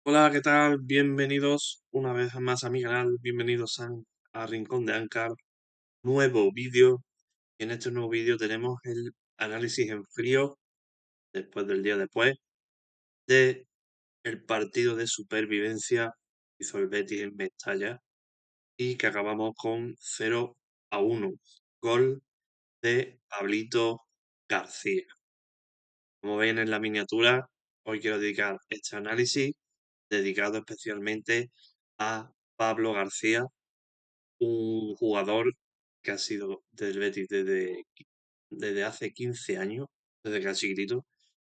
Hola, ¿qué tal? Bienvenidos una vez más a mi canal, bienvenidos a Rincón de Ancar, nuevo vídeo. En este nuevo vídeo tenemos el análisis en frío, después del día después, de el partido de supervivencia que hizo el Betis en Mestalla y que acabamos con 0-1, gol de Pablito García. Como ven en la miniatura, hoy quiero dedicar este análisis dedicado especialmente a Pablo García, un jugador que ha sido del Betis desde hace 15 años, desde que era chiquitito,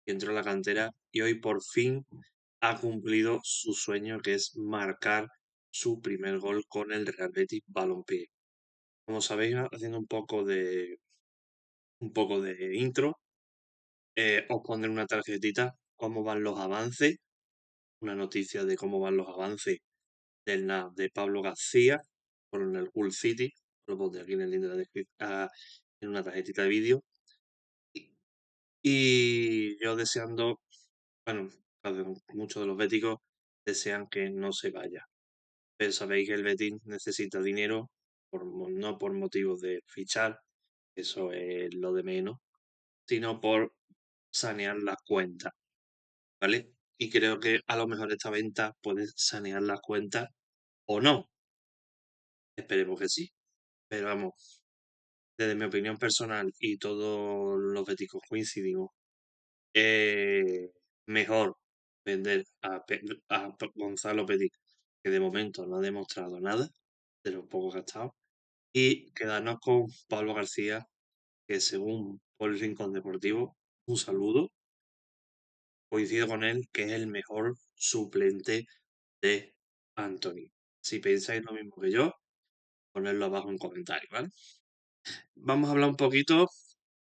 y entró en la cantera y hoy por fin ha cumplido su sueño, que es marcar su primer gol con el Real Betis Balompié. Como sabéis, haciendo un poco de intro, os pondré una tarjetita cómo van los avances, una noticia de cómo van los avances de Pablo García con el Hull City. Lo pondré aquí en el link de la descripción, en una tarjetita de vídeo. Y yo deseando, bueno, muchos de los béticos desean que no se vaya. Pero sabéis que el Betis necesita dinero, no por motivos de fichar, eso es lo de menos, sino por sanear las cuentas, ¿vale? Y creo que a lo mejor esta venta puede sanear las cuentas o no. Esperemos que sí. Pero vamos, desde mi opinión personal y todos los béticos coincidimos, mejor vender a Gonzalo Petit, que de momento no ha demostrado nada de lo poco gastado, y quedarnos con Pablo García, que según Paul Rincón Deportivo, un saludo, coincido con él, que es el mejor suplente de Anthony. Si pensáis lo mismo que yo, ponedlo abajo en comentarios, ¿vale? Vamos a hablar un poquito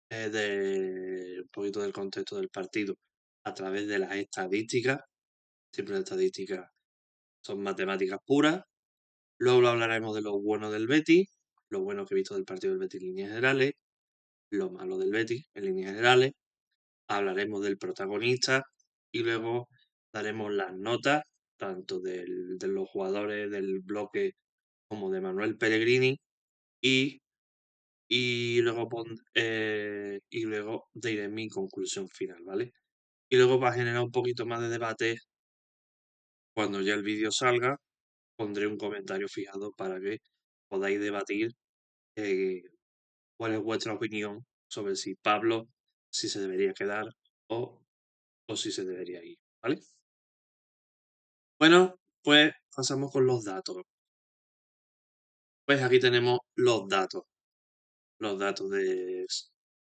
del contexto del partido a través de las estadísticas. Siempre las estadísticas son matemáticas puras. Luego hablaremos de lo bueno del Betis, lo bueno que he visto del partido del Betis en líneas generales, lo malo del Betis en líneas generales. Hablaremos del protagonista y luego daremos las notas tanto de los jugadores del bloque como de Manuel Pellegrini y luego diré mi conclusión final, ¿vale? Y luego para generar un poquito más de debate, cuando ya el vídeo salga, pondré un comentario fijado para que podáis debatir eh, cuál es vuestra opinión sobre si Pablo, si se debería quedar o, o si se debería ir, ¿vale? Bueno, pues pasamos con los datos. Pues aquí tenemos los datos de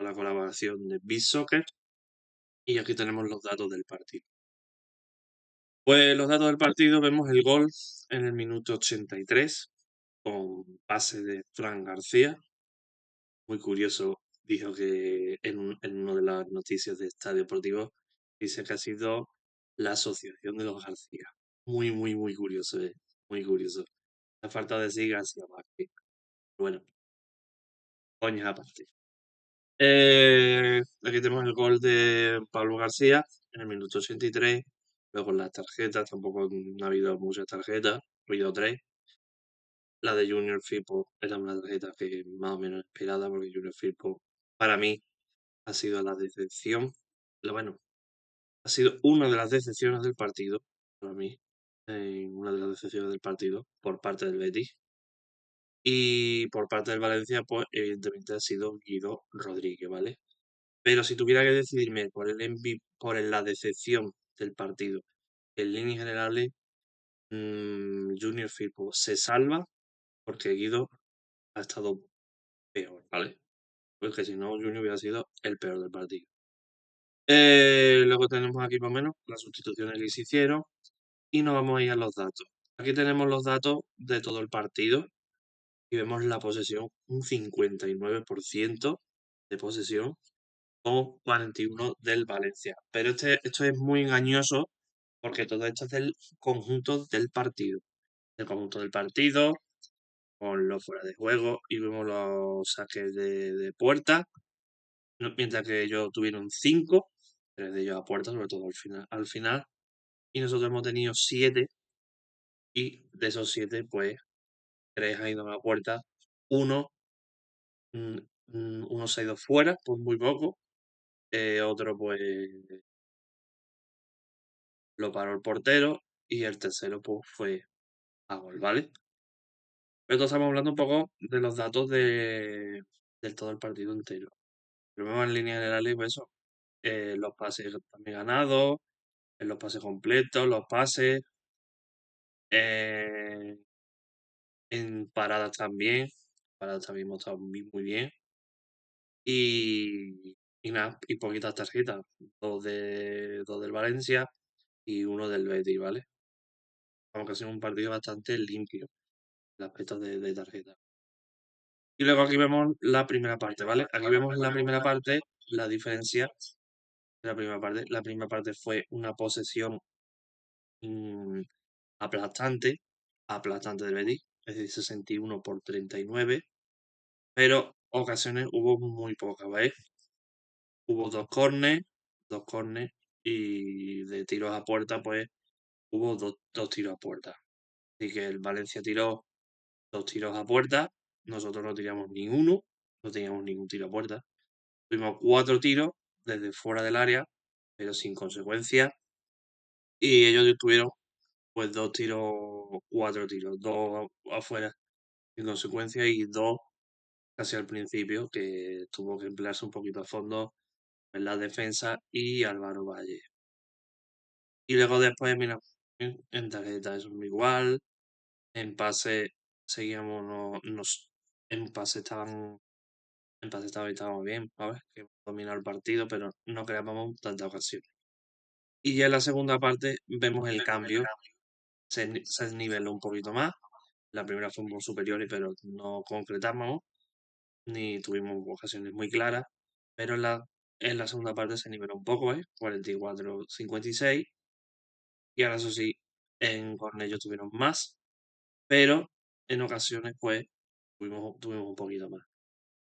la colaboración de BitSoccer y aquí tenemos los datos del partido. Pues los datos del partido, vemos el gol en el minuto 83 con pase de Fran García. Muy curioso, dijo que en una de las noticias de Estadio Deportivo dice que ha sido la asociación de los García. Muy, muy, muy curioso, muy curioso. La falta de decir García Márquez. Bueno, coñas aparte. Aquí tenemos el gol de Pablo García en el minuto 83. Luego las tarjetas, tampoco ha habido muchas tarjetas, ha habido 3. La de Junior Firpo era una tarjeta que más o menos esperada, porque Junior Firpo para mí ha sido la decepción. Bueno, ha sido una de las decepciones del partido, para mí. Una de las decepciones del partido por parte del Betis. Y por parte del Valencia, pues evidentemente ha sido Guido Rodríguez, ¿vale? Pero si tuviera que decidirme por el por la decepción del partido, en líneas generales, Junior Firpo se salva porque Guido ha estado peor, ¿vale? Porque si no, Junior hubiera sido el peor del partido. Luego tenemos aquí más o menos las sustituciones que se hicieron y nos vamos a ir a los datos. Aquí tenemos los datos de todo el partido y vemos la posesión, un 59% de posesión con 41 del Valencia. Pero esto es muy engañoso porque todo esto es del conjunto del partido. El conjunto del partido, con los fuera de juego y vemos los saques de puerta, mientras que ellos tuvieron 5, 3 de ellos a puerta, sobre todo al final. y nosotros hemos tenido 7 y de esos 7, pues 3 han ido a la puerta, uno, uno se ha ido fuera por muy poco, otro pues lo paró el portero y el tercero pues fue a gol, ¿vale? Pero todos estamos hablando un poco de los datos del todo el partido entero. Primero en línea general, pues eso, los pases también ganados, en los pases completos, los pases, eh, en paradas también hemos estado muy bien. Y nada, y poquitas tarjetas, dos del Valencia y uno del Betis, ¿vale? Aunque ha sido un partido bastante limpio, el aspecto de tarjeta. Y luego aquí vemos la primera parte, ¿vale? Aquí vemos la primera parte, la diferencia de la primera parte. La primera parte fue una posesión mm, aplastante, aplastante del Betis, es decir, 61 por 39, pero ocasiones hubo muy pocas, ¿vale? Hubo dos córner y de tiros a puerta, pues hubo dos tiros a puerta. Así que el Valencia tiró 2 tiros a puerta, nosotros no tiramos ni uno, no teníamos ningún tiro a puerta. Tuvimos 4 tiros desde fuera del área, pero sin consecuencia. Y ellos tuvieron pues 2 tiros, 4 tiros, 2 afuera sin consecuencia y 2 casi al principio, que tuvo que emplearse un poquito a fondo en la defensa y Álvaro Valle. Y luego después, mira, en tarjeta es igual, en pase seguíamos, en pase estábamos bien, ¿sabes? Que dominado el partido, pero no creábamos tanta ocasión. Y ya en la segunda parte vemos el cambio, se niveló un poquito más. La primera fuimos superiores, pero no concretamos, ni tuvimos ocasiones muy claras. Pero en la segunda parte se niveló un poco, ¿eh? 44-56. Y ahora eso sí, con ellos tuvieron más, pero en ocasiones pues tuvimos un poquito más.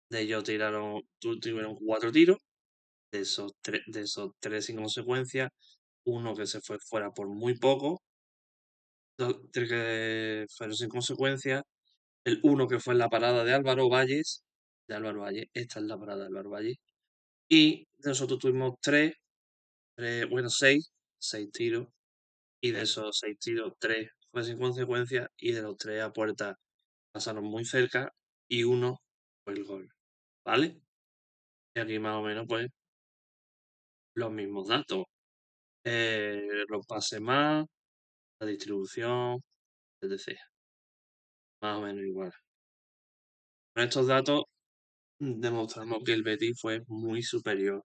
De ellos tuvieron 4 tiros, de esos tres sin consecuencia, uno que se fue fuera por muy poco, 3 que fueron sin consecuencia, el uno que fue en la parada de Álvaro Valles, esta es la parada de Álvaro Valles, y nosotros tuvimos bueno, 6 tiros, y de esos 6 tiros, 3 fue sin consecuencia, y de los 3 a puerta pasaron muy cerca, y uno fue el gol, ¿vale? Y aquí más o menos pues los mismos datos. Los pases más, la distribución, etc. Más o menos igual. Con estos datos demostramos que el Betis fue muy superior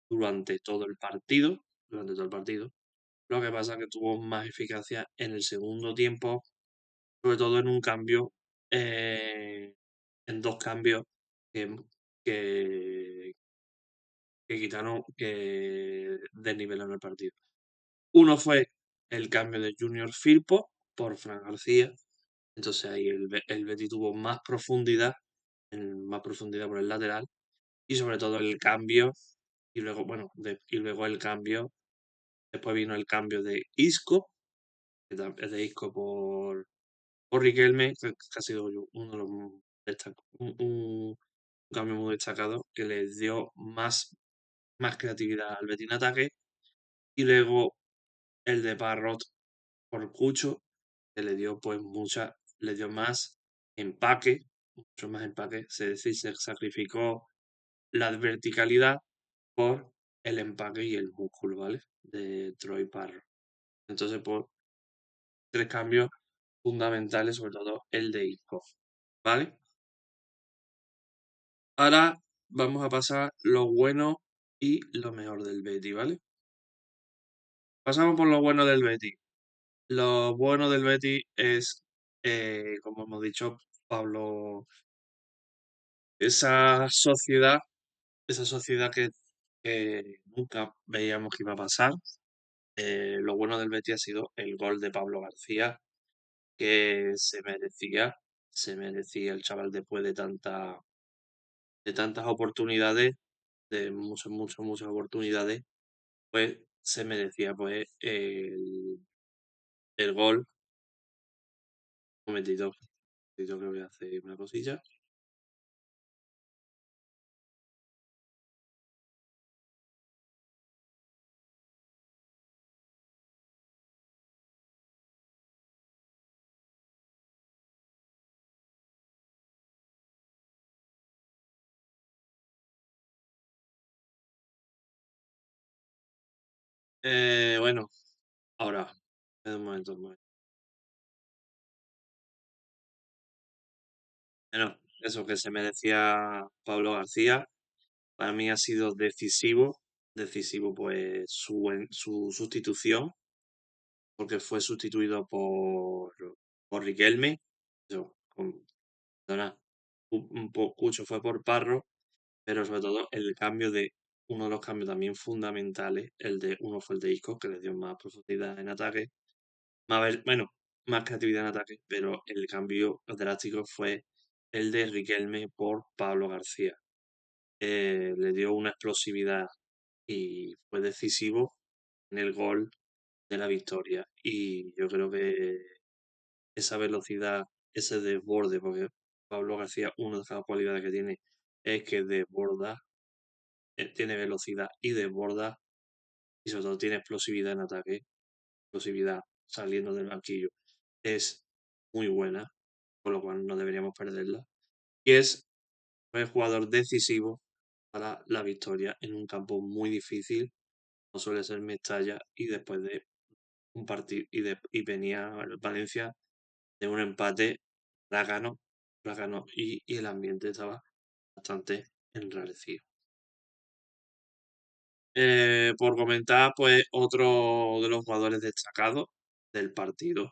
durante todo el partido, durante todo el partido. Lo que pasa es que tuvo más eficacia en el segundo tiempo, sobre todo en un cambio, en 2 cambios que, que, que desnivelaron el partido. Uno fue el cambio de Junior Firpo por Fran García. Entonces ahí el Betis tuvo más profundidad por el lateral. Y sobre todo el cambio. Y luego, bueno, y luego el cambio. Después vino el cambio de Isco. Es de Isco por Riquelme, que ha sido uno de los un cambio muy destacado que le dio más creatividad al Betis en ataque. Y luego el de Parrot por Cucho, que le dio más empaque, mucho más empaque, es decir, se sacrificó la verticalidad por el empaque y el músculo, ¿vale? De Troy Parro. Entonces, por 3 cambios fundamentales, sobre todo el de Isco, ¿vale? Ahora vamos a pasar lo bueno y lo mejor del Betis, ¿vale? Pasamos por lo bueno del Betis. Lo bueno del Betis es, como hemos dicho, Pablo, esa sociedad, que nunca veíamos que iba a pasar. Lo bueno del Betis ha sido el gol de Pablo García, que se merecía el chaval después de tantas oportunidades, de muchas oportunidades, pues se merecía pues el gol. Un momentito, un momentito que voy a hacer una cosilla. Bueno, ahora, un momento, un momento. Bueno, eso que se merecía Pablo García, para mí ha sido decisivo, decisivo pues su sustitución, porque fue sustituido por Riquelme, eso, perdona, un pocucho fue por Parro, pero sobre todo el cambio de, uno de los cambios también fundamentales, uno fue el de Isco, que le dio más profundidad en ataque, bueno, más creatividad en ataque, pero el cambio drástico fue el de Riquelme por Pablo García. Le dio una explosividad y fue decisivo en el gol de la victoria. Y yo creo que esa velocidad, ese desborde, porque Pablo García, una de las cualidades que tiene es que desborda, tiene velocidad y desborda, y sobre todo tiene explosividad en ataque, explosividad saliendo del banquillo. Es muy buena, con lo cual no deberíamos perderla. Y fue el jugador decisivo para la victoria en un campo muy difícil, no suele ser Mestalla, y después de un partido, y venía el Valencia de un empate rácano, rácano, y el ambiente estaba bastante enrarecido. Por comentar, pues otro de los jugadores destacados del partido,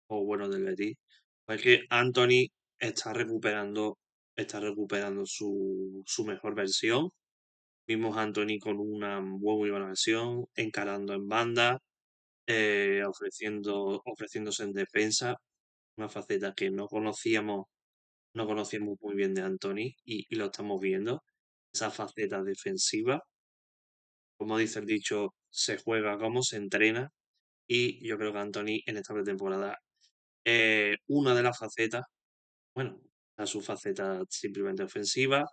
o bueno, del Betis, fue que Anthony está recuperando su mejor versión. Vimos a Anthony con una muy buena versión, encarando en banda, ofreciéndose en defensa, una faceta que no conocíamos muy bien de Anthony y lo estamos viendo. Esa faceta defensiva, como dice el dicho, se juega como se entrena y yo creo que Anthony en esta pretemporada, una de las facetas, bueno, a su faceta simplemente ofensiva,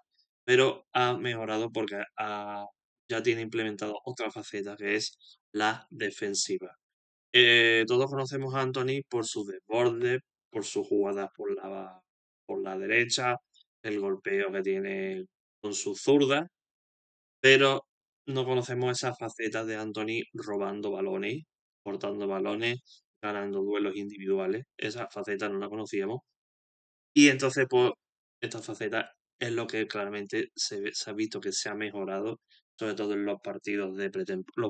pero ha mejorado porque ya tiene implementado otra faceta que es la defensiva. Todos conocemos a Anthony por su desborde, por sus jugadas por la derecha, el golpeo que tiene con su zurda, pero no conocemos esa faceta de Anthony robando balones, cortando balones, ganando duelos individuales. Esa faceta no la conocíamos. Y entonces, pues, esta faceta es lo que claramente se ha visto que se ha mejorado, sobre todo en los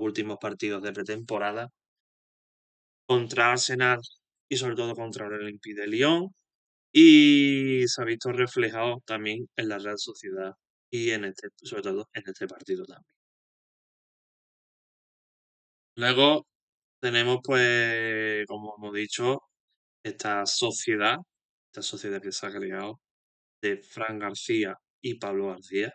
últimos partidos de pretemporada, contra Arsenal y sobre todo contra el Olympique de Lyon. Y se ha visto reflejado también en la Real Sociedad y sobre todo en este partido también. Luego tenemos, pues, como hemos dicho, esta sociedad que se ha creado de Fran García y Pablo García.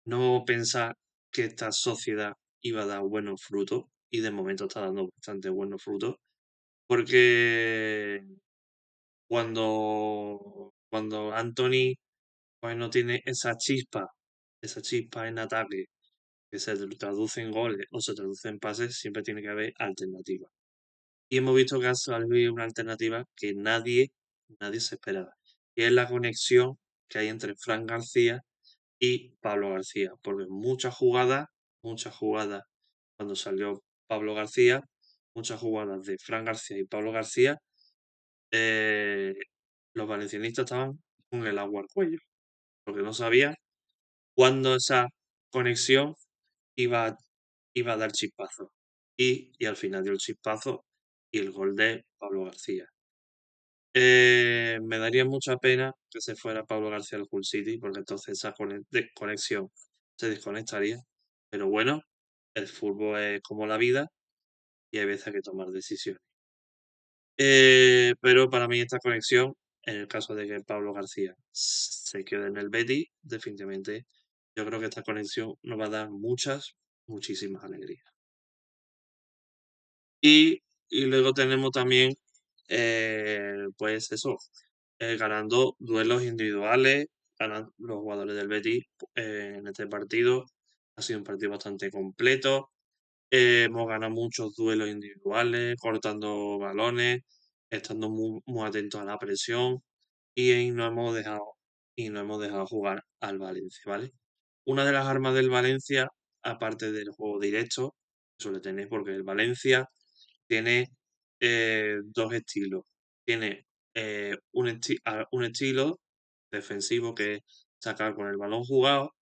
No pensar que esta sociedad iba a dar buenos frutos y de momento está dando bastante buenos frutos porque cuando Anthony pues no tiene esa chispa en ataque que se traduce en goles o se traduce en pases, siempre tiene que haber alternativas. Y hemos visto que ha salido una alternativa que nadie se esperaba, y es la conexión que hay entre Fran García y Pablo García, porque muchas jugadas, cuando salió Pablo García, muchas jugadas de Fran García y Pablo García, eh, los valencianistas estaban con el agua al cuello, porque no sabían cuándo esa conexión iba, iba a dar chispazo. Y al final dio el chispazo y el gol de Pablo García. Me daría mucha pena que se fuera Pablo García al Hull City, porque entonces esa conexión se desconectaría. Pero bueno, el fútbol es como la vida y hay veces hay que tomar decisiones. Pero para mí esta conexión, en el caso de que Pablo García se quede en el Betis, definitivamente yo creo que esta conexión nos va a dar muchísimas alegrías. Y luego tenemos también, pues eso, ganando duelos individuales, ganan los jugadores del Betis en este partido. Ha sido un partido bastante completo. Hemos ganado muchos duelos individuales, cortando balones, estando muy atentos a la presión y no hemos dejado jugar al Valencia, ¿vale? Una de las armas del Valencia, aparte del juego directo, que suele tener, porque el Valencia tiene dos estilos. Tiene un estilo defensivo que es sacar con el balón jugado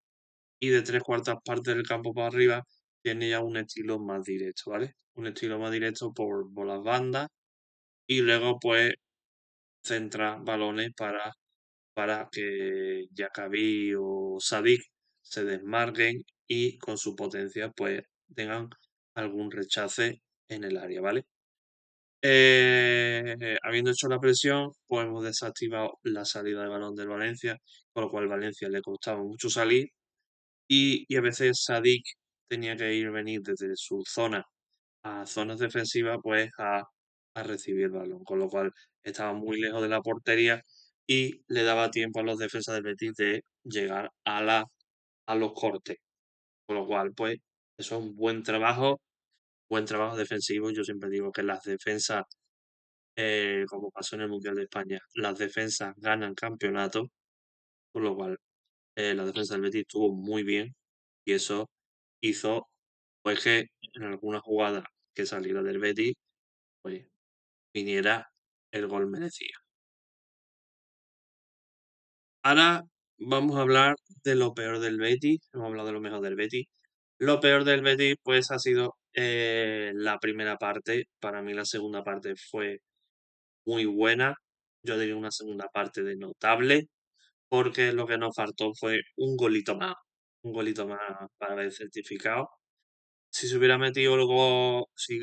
y de tres cuartas partes del campo para arriba tiene ya un estilo más directo, ¿vale? Un estilo más directo por las bandas y luego pues centra balones para que Jacabí o Sadik se desmarquen y con su potencia pues tengan algún rechace en el área, ¿vale? Habiendo hecho la presión, pues hemos desactivado la salida de balón del Valencia, con lo cual al Valencia le costaba mucho salir y a veces Sadik tenía que ir venir desde su zona a zonas defensivas, pues a recibir el balón, con lo cual estaba muy lejos de la portería y le daba tiempo a los defensas del Betis de llegar a los cortes, con lo cual, pues, eso es un buen trabajo defensivo. Yo siempre digo que las defensas, como pasó en el Mundial de España, las defensas ganan campeonatos, con lo cual la defensa del Betis estuvo muy bien y eso hizo pues que en alguna jugada que saliera del Betis, pues viniera el gol merecido. Ahora vamos a hablar de lo peor del Betis. Hemos hablado de lo mejor del Betis. Lo peor del Betis, pues, ha sido la primera parte. Para mí la segunda parte fue muy buena. Yo diría una segunda parte de notable, porque lo que nos faltó fue un golito más. Un golito más para haber certificado. Si se hubiera metido luego, si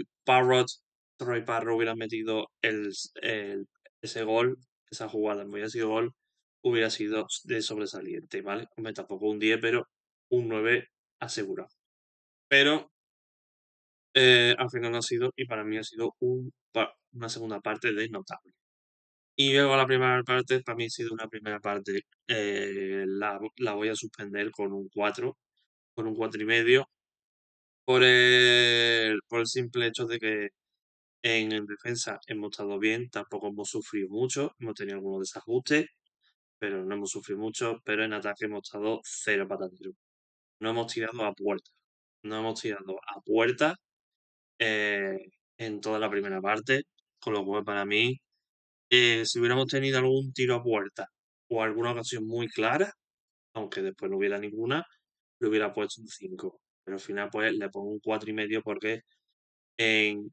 Troy Parrott hubiera metido ese gol, esa jugada no hubiera sido gol, hubiera sido de sobresaliente, ¿vale? Hombre, tampoco un 10, pero un 9 asegurado. Pero al final no ha sido, y para mí ha sido una segunda parte de notable. Y luego la primera parte, para mí ha sido una primera parte, la voy a suspender con un 4 y medio, por el simple hecho de que en defensa hemos estado bien, tampoco hemos sufrido mucho, hemos tenido algunos desajustes, pero no hemos sufrido mucho, pero en ataque hemos estado cero patatero. No hemos tirado a puerta, no hemos tirado a puerta eh, en toda la primera parte, con lo cual para mí, si hubiéramos tenido algún tiro a puerta o alguna ocasión muy clara, aunque después no hubiera ninguna, le hubiera puesto un 5. Pero al final pues le pongo un 4 y medio porque en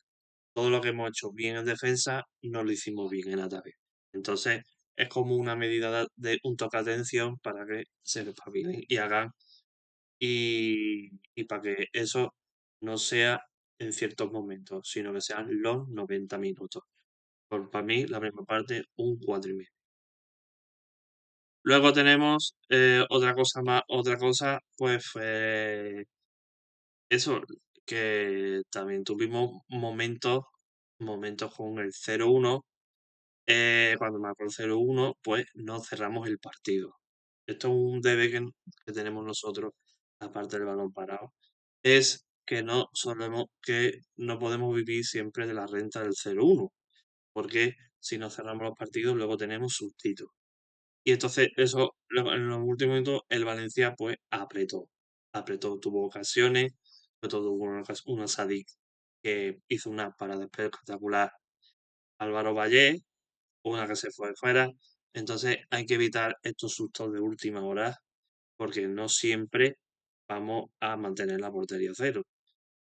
todo lo que hemos hecho bien en defensa no lo hicimos bien en ataque. Entonces, es como una medida de un toque de atención para que se espabilen y hagan y para que eso no sea en ciertos momentos, sino que sean los 90 minutos. Para mí, la primera parte, un 4 y medio. Luego tenemos otra cosa, pues fue eso, que también tuvimos momentos con el 0-1. Cuando marcó el 0-1, pues no cerramos el partido. Esto es un debe que tenemos nosotros, aparte del balón parado, es que no podemos vivir siempre de la renta del 0-1, porque si no cerramos los partidos, luego tenemos sustitos. Y entonces, eso, en los últimos minutos, el Valencia, pues apretó, tuvo ocasiones, sobre todo hubo una Sadik que hizo una parada espectacular. Álvaro Valle, una que se fue fuera. Entonces hay que evitar estos sustos de última hora porque no siempre vamos a mantener la portería cero.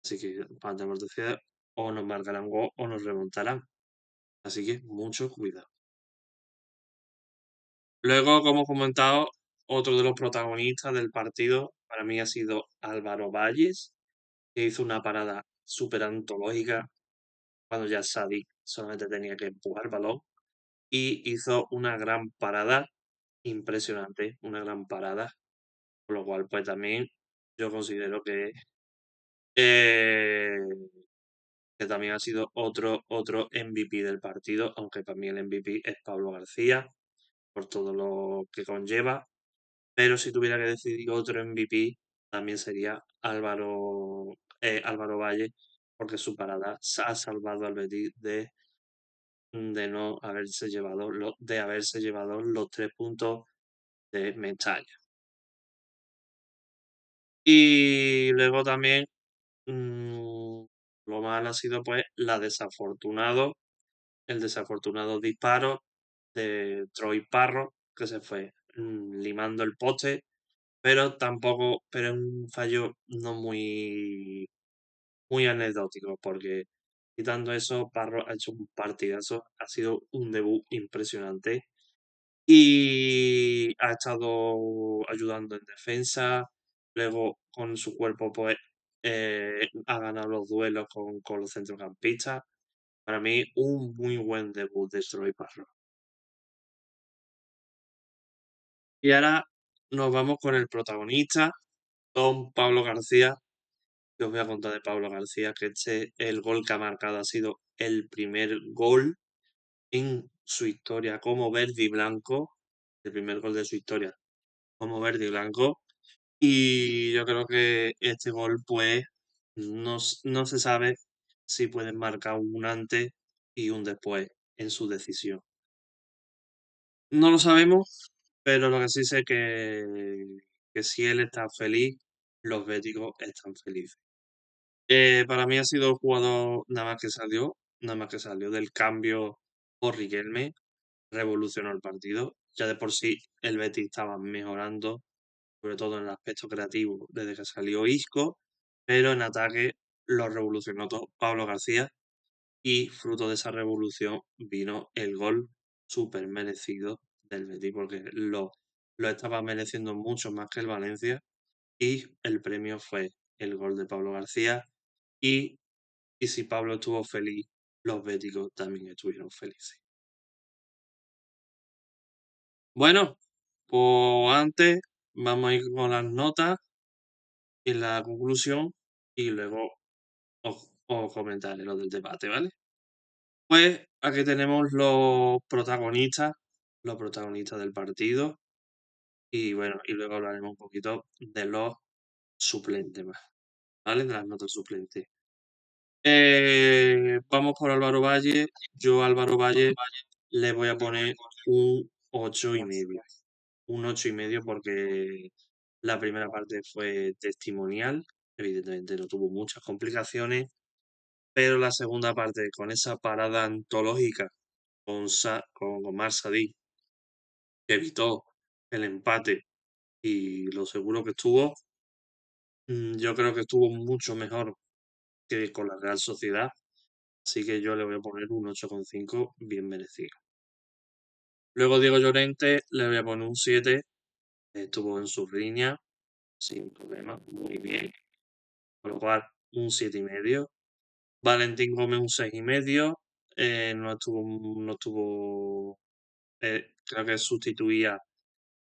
Así que para la portería cero, o nos marcarán gol o nos remontarán. Así que mucho cuidado. Luego, como he comentado, otro de los protagonistas del partido para mí ha sido Álvaro Valles, que hizo una parada súper antológica cuando ya Sadik solamente tenía que empujar el balón y hizo una gran parada, impresionante, una gran parada, con lo cual pues también yo considero que eh, que también ha sido otro MVP del partido, aunque para mí el MVP es Pablo García, por todo lo que conlleva. Pero si tuviera que decidir otro MVP, también sería Álvaro Valle, porque su parada ha salvado al Betis de no haberse llevado de haberse llevado los 3 puntos de Mestalla. Y luego también lo mal ha sido pues el desafortunado disparo de Troy Parro, que se fue limando el poste, pero es un fallo no muy anecdótico, porque quitando eso, Parro ha hecho un partidazo, ha sido un debut impresionante y ha estado ayudando en defensa, luego con su cuerpo pues ha ganado los duelos con los centrocampistas. Para mí, un muy buen debut de Troy Parro. Y ahora nos vamos con el protagonista, don Pablo García. Que os voy a contar de Pablo García, que el gol que ha marcado ha sido el primer gol en su historia como verde y blanco, el primer gol de su historia como verde y blanco. Y yo creo que este gol, pues, no se sabe si pueden marcar un antes y un después en su decisión. No lo sabemos, pero lo que sí sé que si él está feliz, los béticos están felices. Para mí ha sido el jugador nada más que salió del cambio por Riquelme, revolucionó el partido. Ya de por sí el Betis estaba mejorando, sobre todo en el aspecto creativo, desde que salió Isco, pero en ataque lo revolucionó todo Pablo García y fruto de esa revolución vino el gol súper merecido del Betis, porque lo estaba mereciendo mucho más que el Valencia y el premio fue el gol de Pablo García y, y si Pablo estuvo feliz, los béticos también estuvieron felices. Bueno, pues antes vamos a ir con las notas y la conclusión y luego os comentaré lo del debate, ¿vale? Pues aquí tenemos los protagonistas del partido y bueno, y luego hablaremos un poquito de los suplentes más, ¿vale? De las notas suplentes. Vamos por Álvaro Valle. Yo a Álvaro Valle le voy a poner un 8,5. Un 8,5 porque la primera parte fue testimonial. Evidentemente no tuvo muchas complicaciones, pero la segunda parte, con esa parada antológica con Omar Sadik, que evitó el empate y lo seguro que estuvo, yo creo que estuvo mucho mejor que con la Real Sociedad. Así que yo le voy a poner un 8,5 bien merecido. Luego Diego Llorente le voy a poner un 7. Estuvo en su línea sin problema, muy bien. Con lo cual, un 7,5. Valentín Gómez un 6,5. No estuvo, creo que sustituía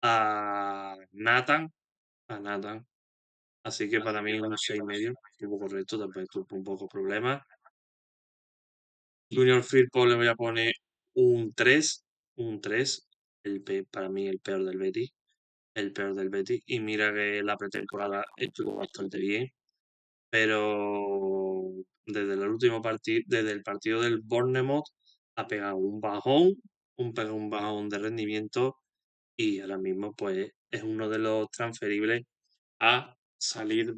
a Nathan, Así que para mí un 6,5. Estuvo correcto, también tuvo un poco problema. Junior Firpo le voy a poner un 3. Un 3. Para mí el peor del Betis. El peor del Betis. Y mira que la pretemporada estuvo bastante bien. Pero desde el partido del Bournemouth ha pegado un bajón de rendimiento y ahora mismo pues es uno de los transferibles al salir.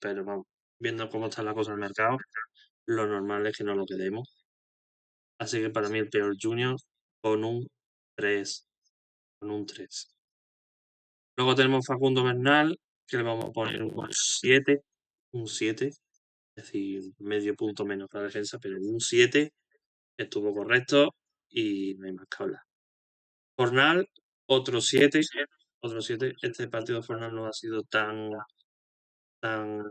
Pero vamos, viendo cómo está la cosa en el mercado, lo normal es que no lo quedemos. Así que para mí el peor Junior con un 3. Con un 3. Luego tenemos Facundo Bernal, que le vamos a poner un 7. Un 7. Es decir, medio punto menos para la defensa, pero un 7 estuvo correcto y no hay más que hablar. Fornal, otro 7. Otro 7. Este partido de Fornal no ha sido tan, tan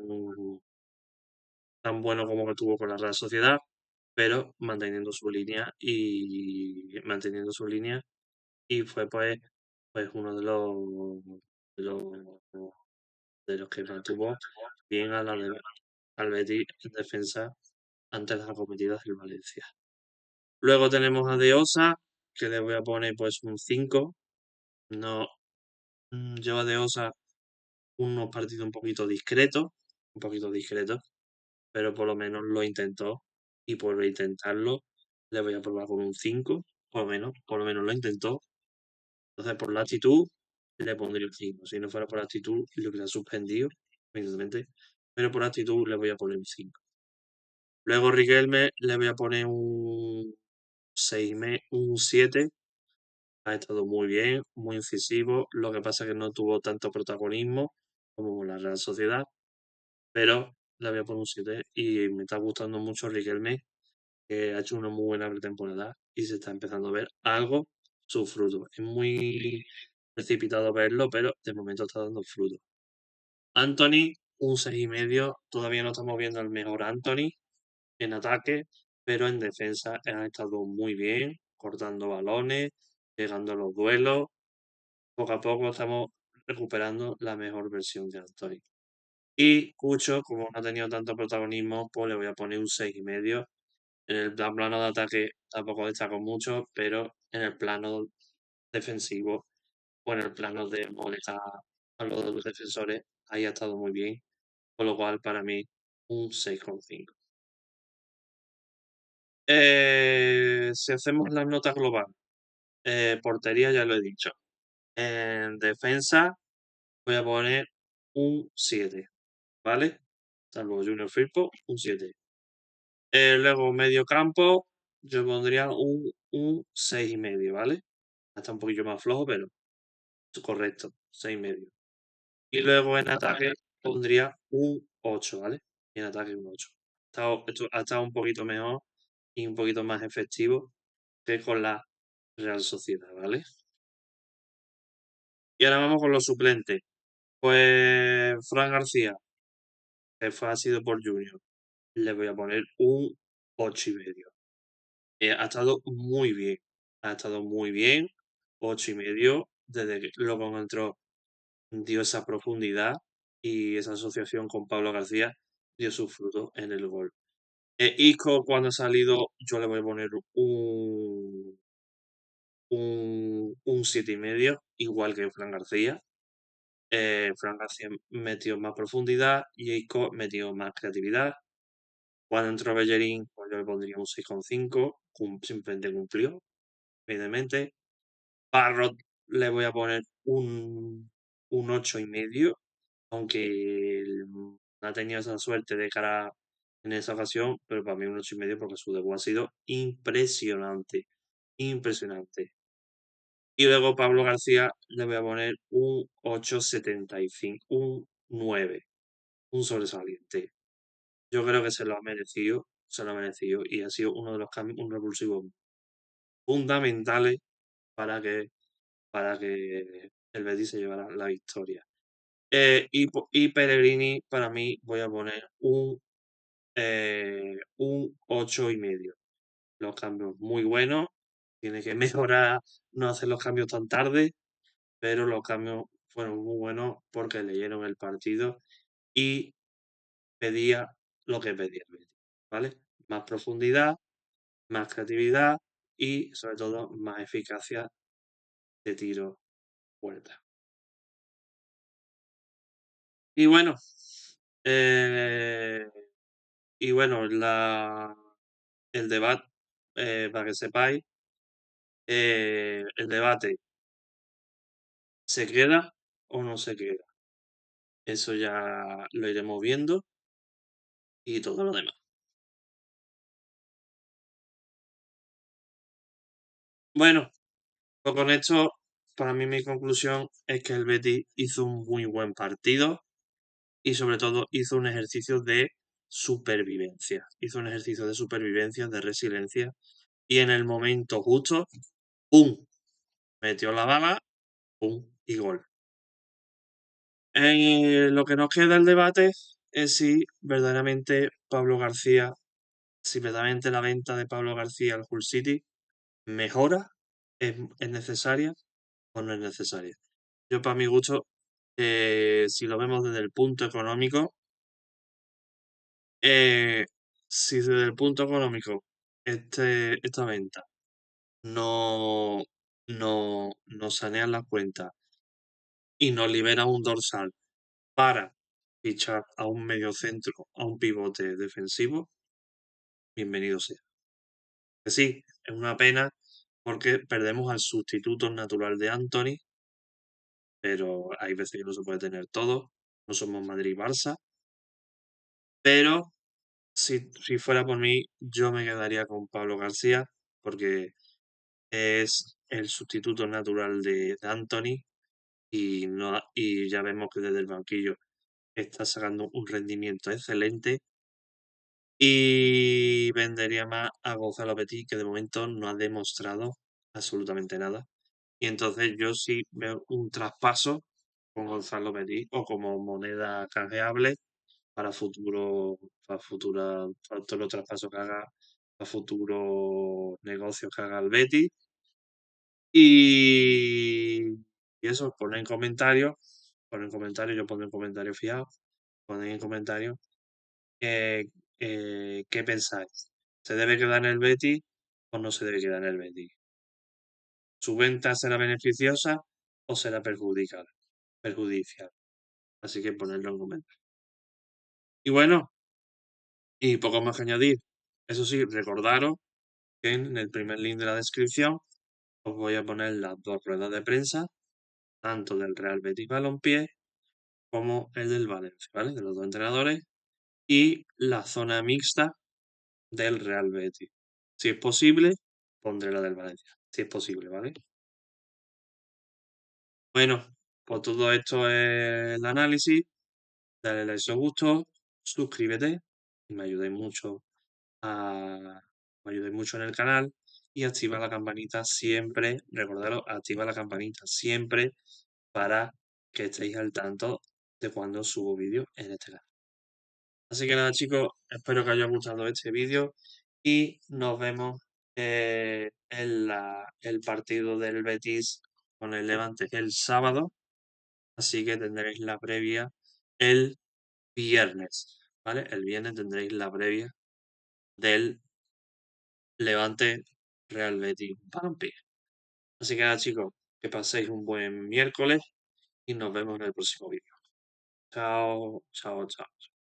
bueno como que tuvo con la Real Sociedad, pero manteniendo su línea y fue pues uno de los, de los que mantuvo bien al Betis en defensa ante las acometidas del Valencia. Luego tenemos a De Osa, que le voy a poner pues un 5. No, lleva De Osa unos partidos un poquito discretos, pero por lo menos lo intentó y por intentarlo le voy a probar con un 5, por lo menos lo intentó. Entonces por la actitud le pondría un 5. Si no fuera por la actitud lo hubiera suspendido, evidentemente, pero por actitud le voy a poner un 5. Luego Riquelme le voy a poner un 6, un 7. Ha estado muy bien, muy incisivo. Lo que pasa es que no tuvo tanto protagonismo como la Real Sociedad, pero le voy a poner un 7 y me está gustando mucho Riquelme, que ha hecho una muy buena pretemporada y se está empezando a ver algo su fruto. Es muy precipitado verlo, pero de momento está dando fruto. Anthony, un 6,5. Todavía no estamos viendo el mejor Anthony en ataque, pero en defensa ha estado muy bien, cortando balones, llegando a los duelos. Poco a poco estamos recuperando la mejor versión de Anthony. Y Cucho, como no ha tenido tanto protagonismo, pues le voy a poner un 6,5. En el plano de ataque tampoco destaco mucho, pero en el plano defensivo o en el plano de molestar a los defensores, ahí ha estado muy bien. Con lo cual, para mí, un 6,5. Si hacemos la nota global, portería ya lo he dicho. En defensa voy a poner un 7, ¿vale? Salvo Junior Firpo, un 7. Luego medio campo, yo pondría un 6,5, ¿vale? Está un poquillo más flojo, pero es correcto, 6,5. Y luego en ataque pondría un 8, ¿vale? Y en ataque un 8. Ha estado un poquito mejor y un poquito más efectivo que con la Real Sociedad, ¿vale? Y ahora vamos con los suplentes. Pues Fran García, que ha sido por Junior, le voy a poner un 8,5. Ha estado muy bien, ha estado muy bien, 8,5, desde que luego entró, dio esa profundidad y esa asociación con Pablo García dio su fruto en el gol. Isco, cuando ha salido, yo le voy a poner un 7,5, igual que Fran García. Fran García metió más profundidad y Isco metió más creatividad. Cuando entró Bellerín, pues yo le pondría un 6,5, simplemente cumplió, evidentemente. Parrot le voy a poner un 8,5, aunque no ha tenido esa suerte de cara en esa ocasión, pero para mí un 8,5 porque su debut ha sido impresionante, impresionante. Y luego Pablo García le voy a poner un 8,75, un 9, un sobresaliente. Yo creo que se lo ha merecido y ha sido uno de los cambios, un revulsivo fundamentales para que, para que el Betis se llevara la victoria. Y Pellegrini, para mí, voy a poner un 8,5. Los cambios muy buenos, tiene que mejorar, no hacer los cambios tan tarde, pero los cambios fueron muy buenos porque leyeron el partido y pedía lo que pedía el Betis, ¿vale? Más profundidad, más creatividad y sobre todo más eficacia de tiro puerta. Y bueno, eh, el debate, para que sepáis, el debate, ¿se queda o no se queda? Eso ya lo iremos viendo y todo lo demás. Bueno, pues con esto, para mí mi conclusión es que el Betis hizo un muy buen partido y sobre todo hizo un ejercicio de supervivencia. Hizo un ejercicio de supervivencia, de resiliencia y en el momento justo, ¡pum! Metió la bala, ¡pum! Y gol. Lo que nos queda el debate es si verdaderamente Pablo García, si verdaderamente la venta de Pablo García al Hull City mejora, es necesaria o no es necesaria. Yo, para mi gusto, si lo vemos desde el punto económico, si desde el punto económico esta venta no, no sanean las cuentas y nos libera un dorsal para fichar a un mediocentro, a un pivote defensivo, bienvenido sea. Que sí, es una pena porque perdemos al sustituto natural de Anthony, pero hay veces que no se puede tener todo. No somos Madrid-Barça, pero si fuera por mí, yo me quedaría con Pablo García porque es el sustituto natural de Anthony y, no, y ya vemos que desde el banquillo está sacando un rendimiento excelente y vendería más a Gonzalo Petit, que de momento no ha demostrado absolutamente nada. Y entonces yo sí veo un traspaso con Gonzalo Petit o como moneda canjeable para futura, para todos los traspasos que haga, para futuros negocios que haga el Betis. Y eso, ponen en comentarios, yo pongo en comentarios fijados, ponen en comentarios eh, qué pensáis. ¿Se debe quedar en el Betis o no se debe quedar en el Betis? ¿Su venta será beneficiosa o será perjudicial? Así que ponedlo en comentarios. Y bueno, y poco más que añadir. Eso sí, recordaros que en el primer link de la descripción os voy a poner las dos ruedas de prensa, tanto del Real Betis Balompié como el del Valencia, ¿vale? De los dos entrenadores y la zona mixta del Real Betis. Si es posible, pondré la del Valencia. Si es posible, ¿vale? Bueno, pues todo esto es el análisis. Dale like si os gustó, suscríbete y a, me ayudéis mucho en el canal y activa la campanita siempre, recordaros, activa la campanita siempre para que estéis al tanto de cuando subo vídeos en este canal. Así que nada chicos, espero que os haya gustado este vídeo y nos vemos en el partido del Betis con el Levante el sábado, así que tendréis la previa el viernes, ¿vale? El viernes tendréis la previa del Levante Real Betis Balompié. Así que nada chicos, que paséis un buen miércoles y nos vemos en el próximo vídeo. Chao, chao, chao.